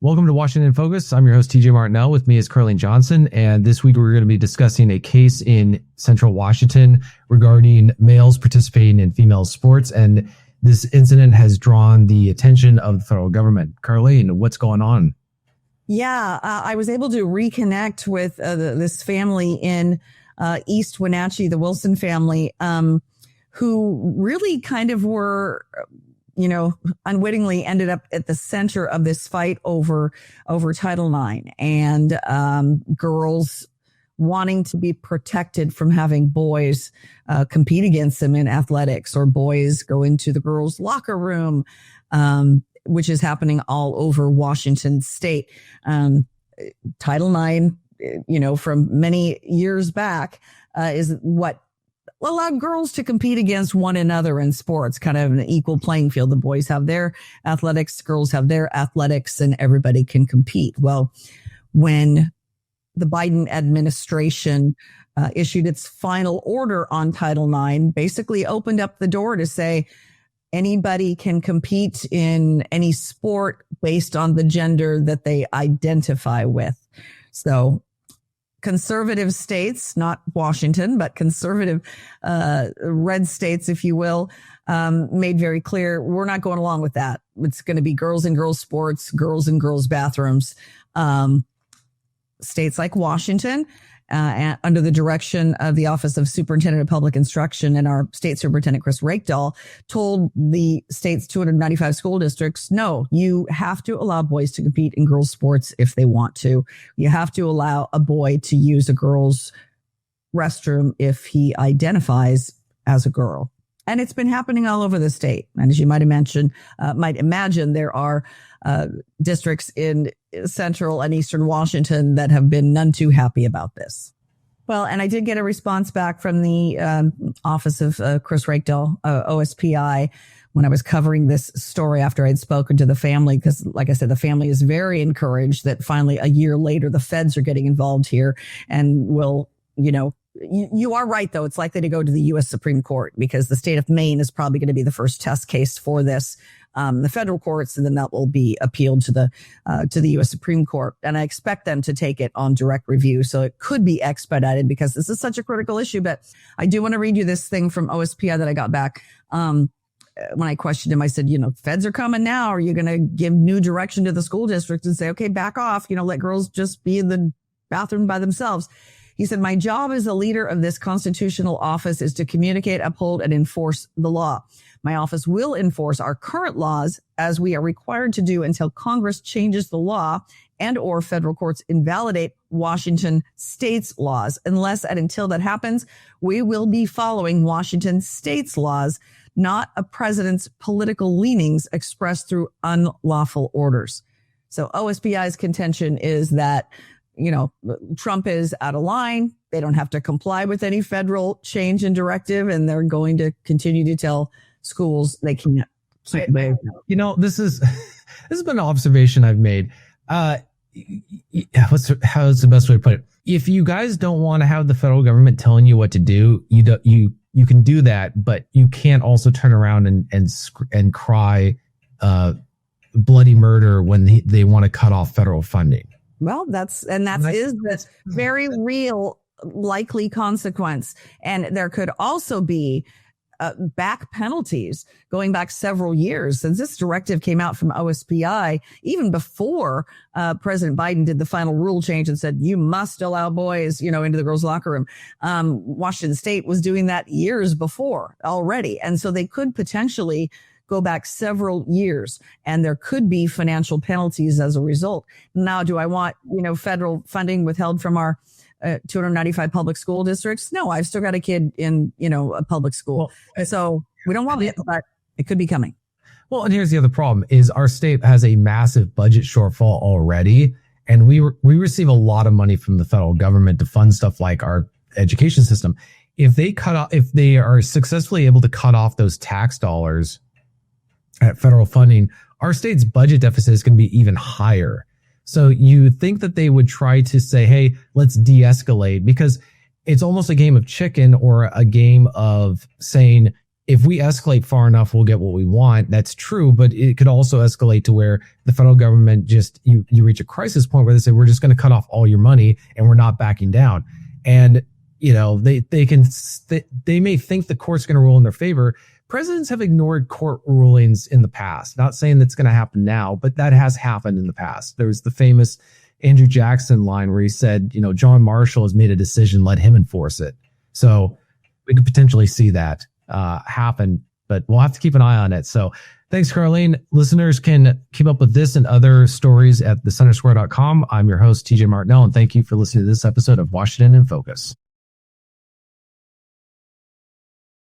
Welcome to Washington in Focus. I'm your host, TJ Martinell. With me is Carleen Johnson. And this week we're going to be discussing a case in Central Washington regarding males participating in female sports. And this incident has drawn the attention of the federal government. Carleen, what's going on? Yeah, I was able to reconnect with this family in East Wenatchee, the Wilson family, who really kind of were, unwittingly ended up at the center of this fight over Title IX and girls wanting to be protected from having boys compete against them in athletics, or boys go into the girls' locker room, which is happening all over Washington state. Title IX, from many years back, is what allowed girls to compete against one another in sports, kind of an equal playing field. The boys have their athletics, girls have their athletics, and everybody can compete. Well, when the Biden administration issued its final order on Title IX, basically opened up the door to say anybody can compete in any sport based on the gender that they identify with. So conservative states, not Washington, but conservative red states, if you will, made very clear, we're not going along with that. It's going to be girls in girls sports, girls in girls bathrooms. States like Washington, under the direction of the Office of Superintendent of Public Instruction and our state superintendent, Chris Rakedahl, told the state's 295 school districts, no, you have to allow boys to compete in girls sports if they want to. You have to allow a boy to use a girl's restroom if he identifies as a girl. And it's been happening all over the state. And as you might imagine, there are districts in central and eastern Washington that have been none too happy about this. Well, and I did get a response back from the office of Chris Rakedahl, OSPI, when I was covering this story after I'd spoken to the family, because like I said, the family is very encouraged that finally a year later, the feds are getting involved here and will, you are right, though. It's likely to go to the U.S. Supreme Court because the state of Maine is probably going to be the first test case for this, the federal courts, and then that will be appealed to the U.S. Supreme Court. And I expect them to take it on direct review. So it could be expedited because this is such a critical issue. But I do want to read you this thing from OSPI that I got back. When I questioned him, I said, feds are coming now. Are you going to give new direction to the school district and say, okay, back off, let girls just be in the bathroom by themselves? He said, my job as a leader of this constitutional office is to communicate, uphold, and enforce the law. My office will enforce our current laws as we are required to do until Congress changes the law and or federal courts invalidate Washington state's laws. Unless and until that happens, we will be following Washington state's laws, not a president's political leanings expressed through unlawful orders. So OSPI's contention is that Trump is out of line. They don't have to comply with any federal change in directive, and they're going to continue to tell schools they can't. This has been an observation I've made. How's the best way to put it? If you guys don't want to have the federal government telling you what to do, you can do that, but you can't also turn around and cry bloody murder when they want to cut off federal funding. Well, that's the very real likely consequence. And there could also be back penalties going back several years since this directive came out from OSPI, even before President Biden did the final rule change and said, you must allow boys, into the girls' locker room. Washington State was doing that years before already. And so they could potentially go back several years, and there could be financial penalties as a result. Now, do I want, federal funding withheld from our 295 public school districts? No, I've still got a kid in, a public school. So we don't want it, but it could be coming. Well, and here's the other problem is our state has a massive budget shortfall already. And we receive a lot of money from the federal government to fund stuff like our education system. If they are successfully able to cut off those tax dollars at federal funding, our state's budget deficit is going to be even higher. So you think that they would try to say, hey, let's de-escalate, because it's almost a game of chicken or a game of saying, if we escalate far enough, we'll get what we want. That's true, but it could also escalate to where the federal government just, you reach a crisis point where they say, we're just going to cut off all your money and we're not backing down. And, they may think the court's going to rule in their favor. Presidents have ignored court rulings in the past. Not saying that's going to happen now, but that has happened in the past. There was the famous Andrew Jackson line where he said, John Marshall has made a decision, let him enforce it. So we could potentially see that happen, but we'll have to keep an eye on it. So thanks, Carlene. Listeners can keep up with this and other stories at thecentersquare.com. I'm your host, TJ Martinell, and thank you for listening to this episode of Washington in Focus.